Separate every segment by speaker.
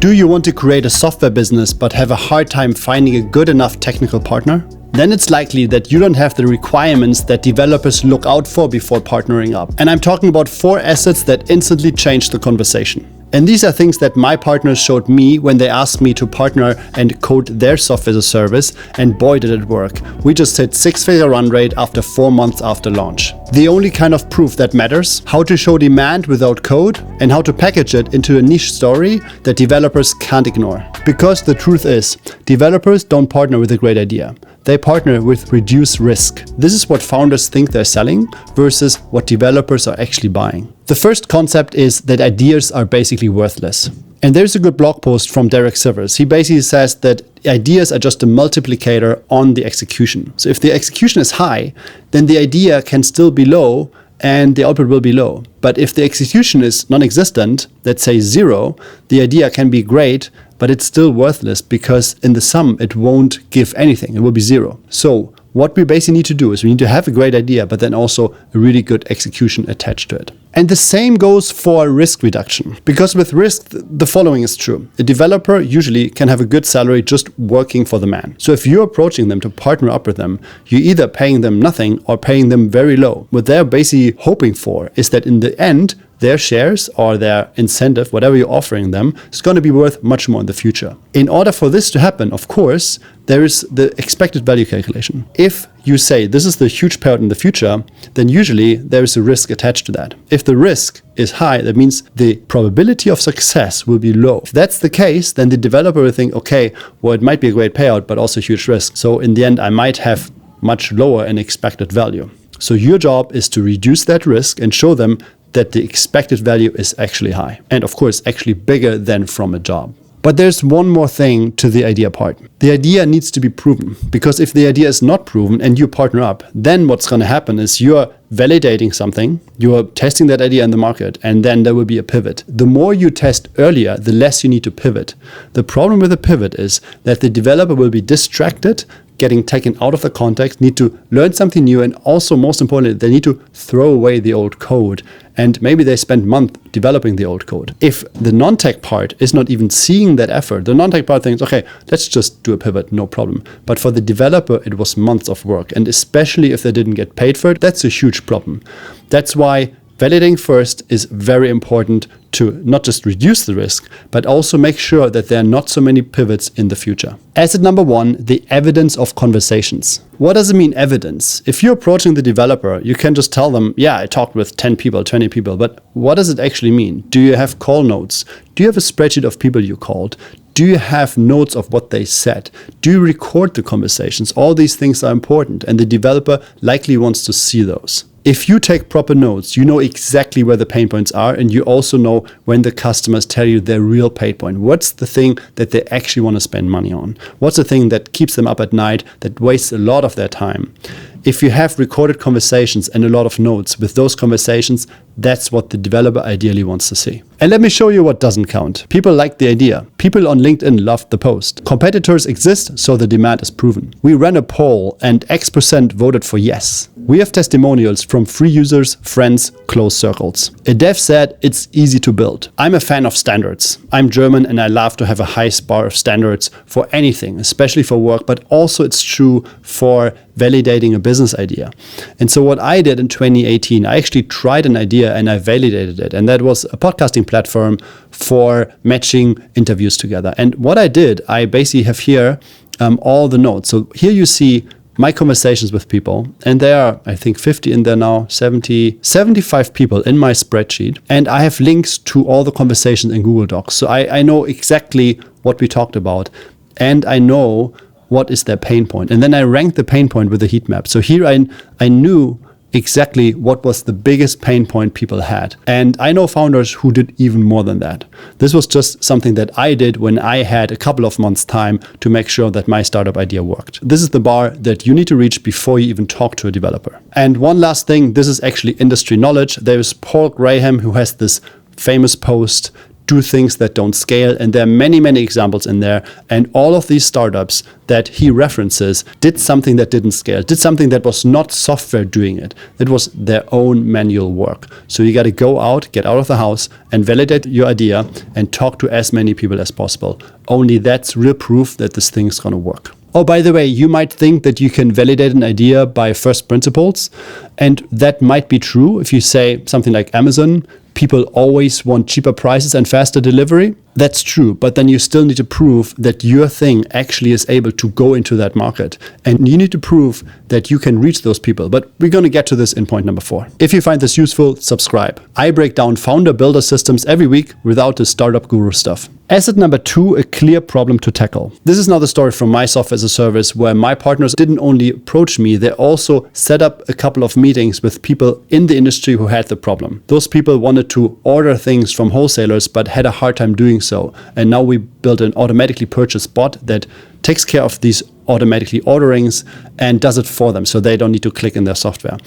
Speaker 1: Do you want to create a software business but have a hard time finding a good enough technical partner? Then it's likely that you don't have the requirements that developers look out for before partnering up. And I'm talking about 4 assets that instantly change the conversation. And these are things that my partners showed me when they asked me to partner and code their software as a service, and boy did it work. We just hit 6-figure run rate after 4 months after launch. The only kind of proof that matters, how to show demand without code, and how to package it into a niche story that developers can't ignore. Because the truth is, developers don't partner with a great idea. They partner with reduced risk. This is what founders think they're selling versus what developers are actually buying. The first concept is that ideas are basically worthless. And there's a good blog post from Derek Sivers. He basically says that ideas are just a multiplicator on the execution. So if the execution is high, then the idea can still be low and the output will be low. But if the execution is non-existent, let's say 0, the idea can be great, but it's still worthless because in the sum, it won't give anything. It will be 0. So what we basically need to do is we need to have a great idea, but then also a really good execution attached to it. And the same goes for risk reduction. Because with risk, the following is true. A developer usually can have a good salary just working for the man. So if you're approaching them to partner up with them, you're either paying them nothing or paying them very low. What they're basically hoping for is that in the end, their shares or their incentive, whatever you're offering them, is going to be worth much more in the future. In order for this to happen, of course, there is the expected value calculation. If you say this is the huge payout in the future, then usually there is a risk attached to that. If the risk is high, that means the probability of success will be low. If that's the case, then the developer will think, okay, well, it might be a great payout, but also huge risk. So in the end, I might have much lower an expected value. So your job is to reduce that risk and show them that the expected value is actually high. And of course, actually bigger than from a job. But there's one more thing to the idea part. The idea needs to be proven, because if the idea is not proven and you partner up, then what's going to happen is you're validating something, you're testing that idea in the market, and then there will be a pivot. The more you test earlier, the less you need to pivot. The problem with a pivot is that the developer will be distracted, getting taken out of the context, need to learn something new, and also, most importantly, they need to throw away the old code. And maybe they spend months developing the old code. If the non-tech part is not even seeing that effort, the non-tech part thinks, okay, let's just do a pivot, no problem. But for the developer, it was months of work. And especially if they didn't get paid for it, that's a huge problem. That's why validating first is very important to not just reduce the risk, but also make sure that there are not so many pivots in the future. Asset number 1, the evidence of conversations. What does it mean, evidence? If you're approaching the developer, you can just tell them, yeah, I talked with 10 people, 20 people, but what does it actually mean? Do you have call notes? Do you have a spreadsheet of people you called? Do you have notes of what they said? Do you record the conversations? All these things are important, and the developer likely wants to see those. If you take proper notes, you know exactly where the pain points are, and you also know when the customers tell you their real pain point. What's the thing that they actually want to spend money on? What's the thing that keeps them up at night, that wastes a lot of their time? If you have recorded conversations and a lot of notes with those conversations, that's what the developer ideally wants to see. And let me show you what doesn't count. People like the idea. People on LinkedIn loved the post. Competitors exist, so the demand is proven. We ran a poll and X% voted for yes. We have testimonials from free users, friends, close circles. A dev said it's easy to build. I'm a fan of standards. I'm German and I love to have a high bar of standards for anything, especially for work, but also it's true for validating a business idea. And so what I did in 2018, I actually tried an idea and I validated it. And that was a podcasting platform for matching interviews together. And what I did, I basically have here all the notes. So here you see my conversations with people, and there are, I think, 50 in there now, 75 people in my spreadsheet. And I have links to all the conversations in Google Docs. So I know exactly what we talked about, and I know what is their pain point. And then I ranked the pain point with a heat map. So here I knew exactly what was the biggest pain point people had. And I know founders who did even more than that. This was just something that I did when I had a couple of months' time to make sure that my startup idea worked. This is the bar that you need to reach before you even talk to a developer. And one last thing, this is actually industry knowledge. There is Paul Graham who has this famous post, do things that don't scale. And there are many, many examples in there. And all of these startups that he references did something that didn't scale, did something that was not software doing it. It was their own manual work. So you got to go out, get out of the house and validate your idea and talk to as many people as possible. Only that's real proof that this thing is going to work. Oh, by the way, you might think that you can validate an idea by first principles, and that might be true if you say something like Amazon. People always want cheaper prices and faster delivery. That's true, but then you still need to prove that your thing actually is able to go into that market. And you need to prove that you can reach those people. But we're going to get to this in point number 4. If you find this useful, subscribe. I break down founder builder systems every week without the startup guru stuff. Asset number 2, a clear problem to tackle. This is now the story from my software as a service, where my partners didn't only approach me, they also set up a couple of meetings with people in the industry who had the problem. Those people wanted to order things from wholesalers but had a hard time doing so. And now we built an automatically purchased bot that takes care of these automatically orderings and does it for them, so they don't need to click in their software.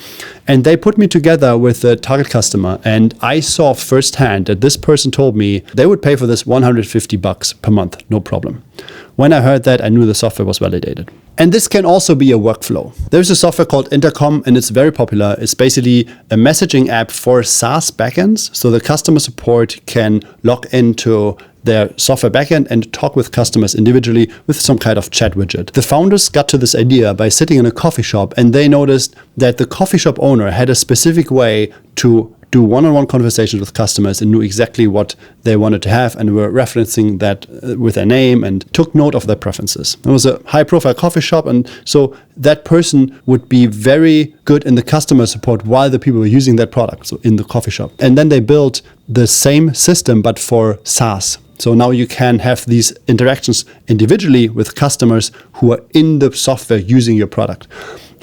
Speaker 1: And they put me together with a target customer, and I saw firsthand that this person told me they would pay for this $150 per month, no problem. When I heard that, I knew the software was validated. And this can also be a workflow. There's a software called Intercom, and it's very popular. It's basically a messaging app for SaaS backends, so the customer support can log into their software backend and talk with customers individually with some kind of chat widget. The founders got to this idea by sitting in a coffee shop, and they noticed that the coffee shop owner had a specific way to do one-on-one conversations with customers and knew exactly what they wanted to have, and were referencing that with their name and took note of their preferences. It was a high-profile coffee shop, and so that person would be very good in the customer support while the people were using that product, so in the coffee shop. And then they built the same system but for SaaS. So now you can have these interactions individually with customers who are in the software using your product.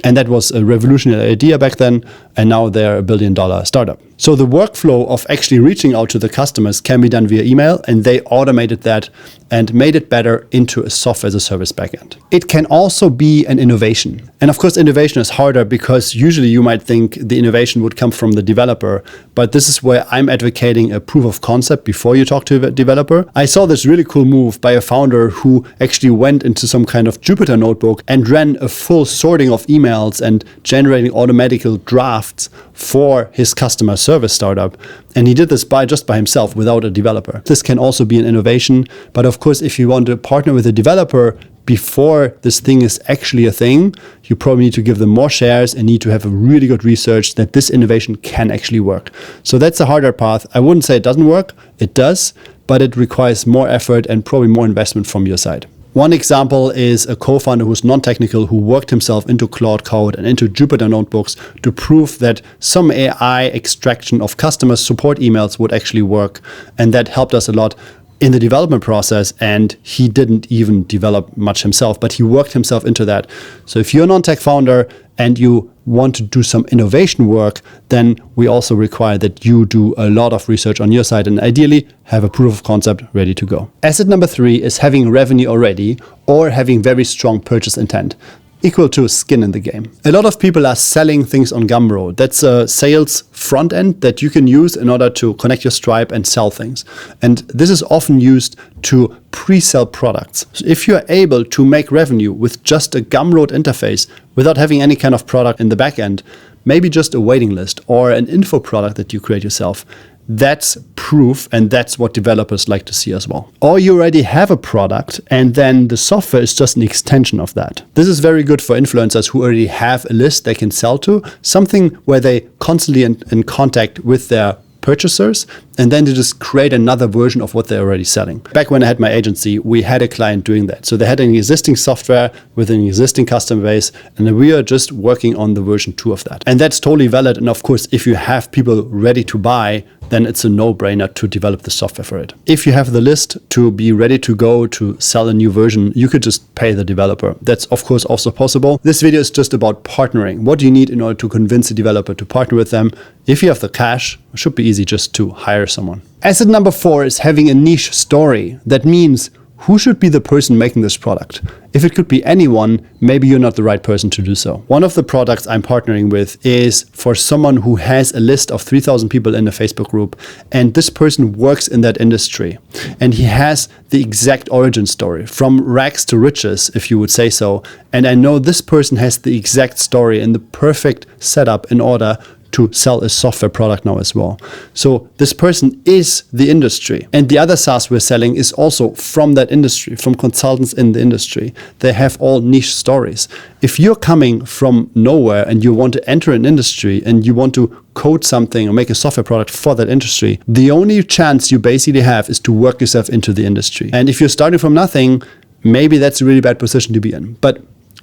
Speaker 1: And that was a revolutionary idea back then, and now they're $1 billion startup. So the workflow of actually reaching out to the customers can be done via email, and they automated that and made it better into a software as a service backend. It can also be an innovation. And of course, innovation is harder because usually you might think the innovation would come from the developer, but this is where I'm advocating a proof of concept before you talk to a developer. I saw this really cool move by a founder who actually went into some kind of Jupyter notebook and ran a full sorting of emails and generating automatic drafts for his customer service startup. And he did this just by himself without a developer. This can also be an innovation. But of course, if you want to partner with a developer before this thing is actually a thing, you probably need to give them more shares and need to have a really good research that this innovation can actually work. So that's a harder path. I wouldn't say it doesn't work. It does, but it requires more effort and probably more investment from your side. One example is a co-founder who's non-technical, who worked himself into Claude Code and into Jupyter Notebooks to prove that some AI extraction of customer support emails would actually work. And that helped us a lot in the development process, and he didn't even develop much himself, but he worked himself into that. So if you're a non-tech founder and you want to do some innovation work, then we also require that you do a lot of research on your side and ideally have a proof of concept ready to go. Asset number 3 is having revenue already or having very strong purchase intent, equal to skin in the game. A lot of people are selling things on Gumroad. That's a sales front end that you can use in order to connect your Stripe and sell things. And this is often used to pre-sell products. So if you're able to make revenue with just a Gumroad interface without having any kind of product in the back end, maybe just a waiting list or an info product that you create yourself, that's proof, and that's what developers like to see as well. Or you already have a product and then the software is just an extension of that. This is very good for influencers who already have a list they can sell to, something where they constantly in contact with their purchasers, and then to just create another version of what they're already selling. Back when I had my agency, we had a client doing that. So they had an existing software with an existing customer base, and we are just working on the version 2 of that. And that's totally valid. And of course, if you have people ready to buy, then it's a no-brainer to develop the software for it. If you have the list to be ready to go to sell a new version, you could just pay the developer. That's of course also possible. This video is just about partnering. What do you need in order to convince a developer to partner with them? If you have the cash, it should be easy just to hire someone. Asset number 4 is having a niche story. That means who should be the person making this product? If it could be anyone, maybe you're not the right person to do so. One of the products I'm partnering with is for someone who has a list of 3,000 people in a Facebook group, and this person works in that industry. And he has the exact origin story, from rags to riches, if you would say so. And I know this person has the exact story and the perfect setup in order to sell a software product now as well. So this person is the industry. And the other SaaS we're selling is also from that industry, from consultants in the industry. They have all niche stories. If you're coming from nowhere and you want to enter an industry and you want to code something or make a software product for that industry, the only chance you basically have is to work yourself into the industry. And if you're starting from nothing, maybe that's a really bad position to be in. But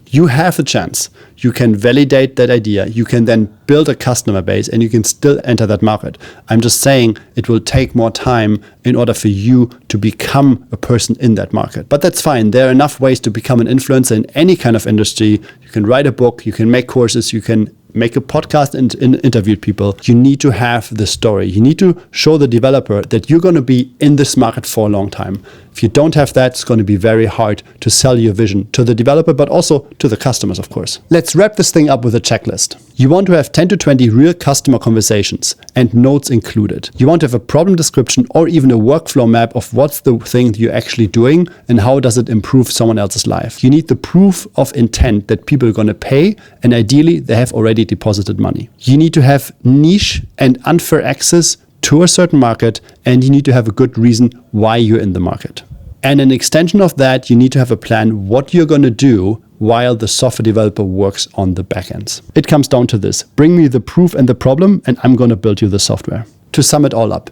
Speaker 1: you have a chance. You can validate that idea. You can then build a customer base and you can still enter that market. I'm just saying it will take more time in order for you to become a person in that market. But that's fine. There are enough ways to become an influencer in any kind of industry. You can write a book, you can make courses, you can make a podcast and interview people. You need to have the story. You need to show the developer that you're going to be in this market for a long time. If you don't have that, it's going to be very hard to sell your vision to the developer, but also to the customers, of course. Let's wrap this thing up with a checklist. You want to have 10 to 20 real customer conversations and notes included. You want to have a problem description or even a workflow map of what's the thing you're actually doing and how does it improve someone else's life. You need the proof of intent that people are going to pay, and ideally they have already deposited money. You need to have niche and unfair access to a certain market, and you need to have a good reason why you're in the market. And an extension of that, you need to have a plan what you're going to do while the software developer works on the backends. It comes down to this: bring me the proof and the problem, and I'm going to build you the software. To sum it all up,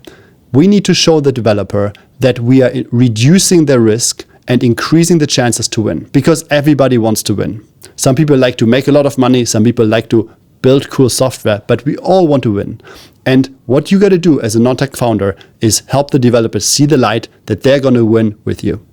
Speaker 1: we need to show the developer that we are reducing their risk and increasing the chances to win, because everybody wants to win. Some people like to make a lot of money, some people like to build cool software, but we all want to win. And what you got to do as a non-tech founder is help the developers see the light that they're going to win with you.